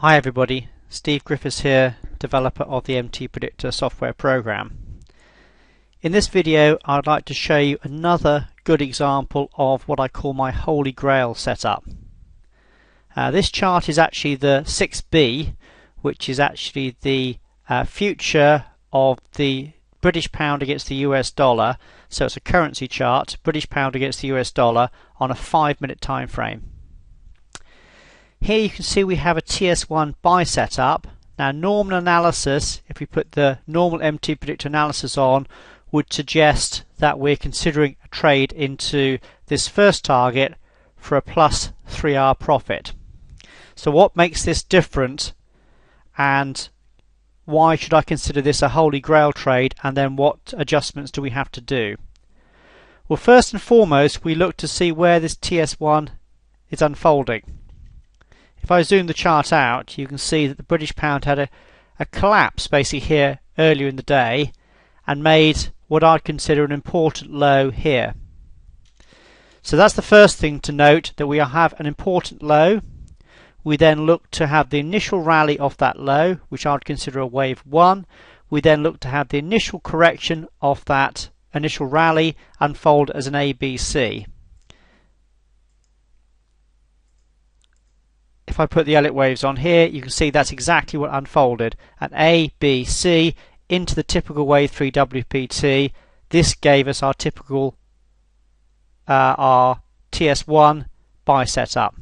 Hi everybody, Steve Griffiths here, developer of the MTPredictor software program. In this video I'd like to show you another good example of what I call my Holy Grail setup. This chart is actually the 6B, which is actually the future of the British pound against the US dollar. So it's a currency chart, British pound against the US dollar on a 5-minute time frame. Here you can see we have a TS1 buy setup. Now normal analysis, if we put the normal MTPredictor analysis on, would suggest that we're considering a trade into this first target for a plus 3-hour profit. So what makes this different, and why should I consider this a Holy Grail trade, and then what adjustments do we have to do? Well, first and foremost we look to see where this TS1 is unfolding. If I zoom the chart out, you can see that the British pound had a collapse basically here earlier in the day and made what I'd consider an important low here. So that's the first thing to note, that we have an important low. We then look to have the initial rally off that low, which I'd consider a wave 1. We then look to have the initial correction of that initial rally unfold as an ABC. If I put the Elliott waves on here, you can see that's exactly what unfolded. An A, B, C into the typical wave 3 WPT. This gave us our typical our TS1 buy setup.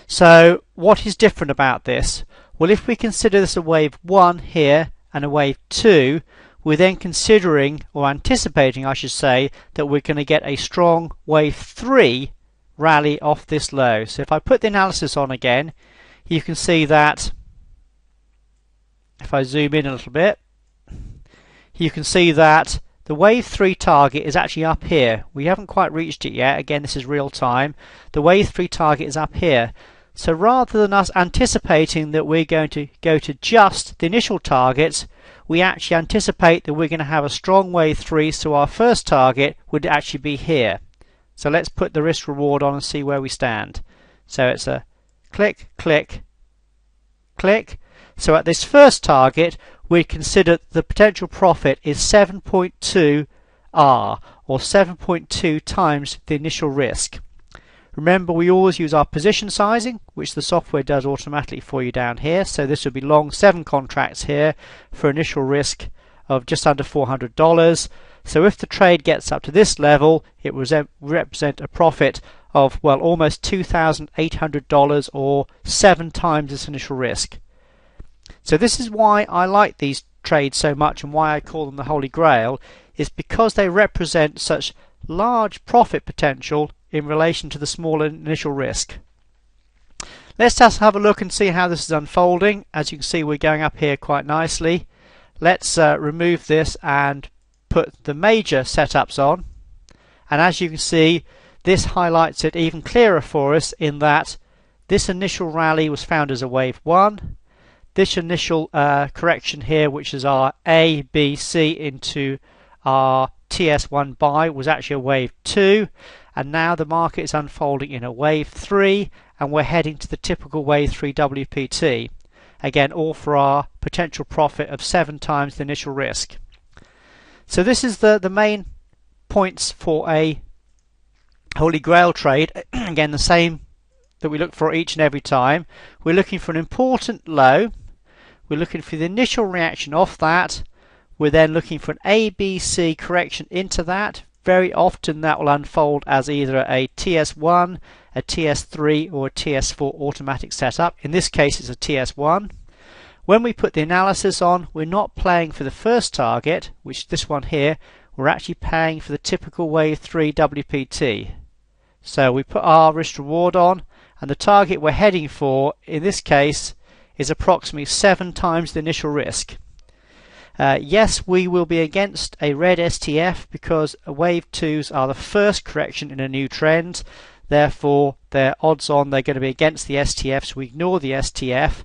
So what is different about this? Well, if we consider this a wave 1 here and a wave 2, we're then considering, or anticipating I should say, that we're going to get a strong wave 3 rally off this low. So if I put the analysis on again, you can see that if I zoom in a little bit, you can see that the wave 3 target is actually up here. We haven't quite reached it yet. Again, this is real time. The wave 3 target is up here. So rather than us anticipating that we're going to go to just the initial targets, we actually anticipate that we're going to have a strong wave 3, so our first target would actually be here. So let's put the risk reward on and see where we stand. So it's a click, click, click. So at this first target, we consider the potential profit is 7.2 R, or 7.2 times the initial risk. Remember, we always use our position sizing, which the software does automatically for you down here. So this would be long 7 contracts here for initial risk of just under $400. So if the trade gets up to this level, it will represent a profit of, well, almost $2,800, or 7 times this initial risk. So this is why I like these trades so much, and why I call them the Holy Grail, is because they represent such large profit potential in relation to the smaller initial risk. Let's just have a look and see how this is unfolding. As you can see, we're going up here quite nicely. Let's remove this and put the major setups on, and as you can see, this highlights it even clearer for us, in that this initial rally was found as a wave 1. This initial correction here, which is our A, B, C into our TS1 buy, was actually a wave 2, and now the market is unfolding in a wave 3, and we're heading to the typical wave 3 WPT. Again, all for our potential profit of 7 times the initial risk. So this is the main points for a Holy Grail trade. Again, the same that we look for each and every time. We're looking for an important low. We're looking for the initial reaction off that. We're then looking for an ABC correction into that. Very often that will unfold as either a TS1, a TS3, or a TS4 automatic setup. In this case, it's a TS1. When we put the analysis on, we're not playing for the first target, which is this one here. We're actually paying for the typical wave 3 WPT. So we put our risk reward on, and the target we're heading for in this case is approximately 7 times the initial risk. Yes, we will be against a red STF because wave 2s are the first correction in a new trend. Therefore, they're odds on they're going to be against the STF, so we ignore the STF.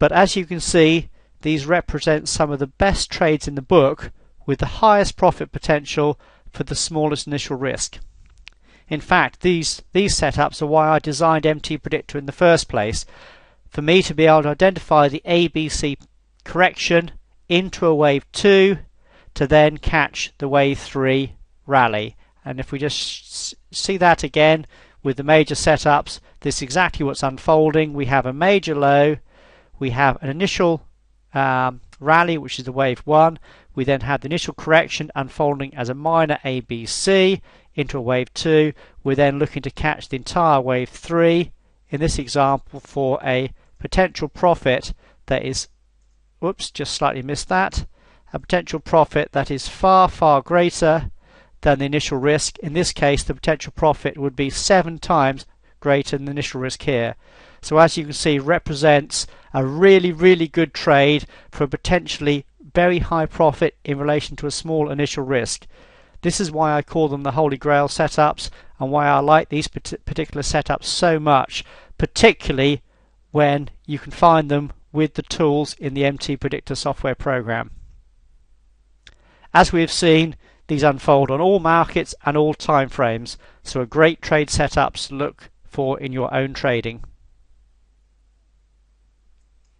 But as you can see, these represent some of the best trades in the book with the highest profit potential for the smallest initial risk. In fact, these setups are why I designed MTPredictor in the first place. for me to be able to identify the ABC correction into a wave 2 to then catch the wave 3 rally. And if we just see that again with the major setups, this is exactly what's unfolding. We have a major low, we have an initial rally, which is the wave 1. We then have the initial correction unfolding as a minor ABC into a wave 2. We're then looking to catch the entire wave 3 in this example for a potential profit that is, whoops, just slightly missed that, a potential profit that is far, far greater than the initial risk. In this case, the potential profit would be 7 times greater than the initial risk here. So as you can see, represents a really, really good trade for a potentially very high profit in relation to a small initial risk. This is why I call them the Holy Grail setups, and why I like these particular setups so much, particularly when you can find them with the tools in the MTPredictor software program. As we have seen, these unfold on all markets and all time frames, so a great trade setups to look for in your own trading.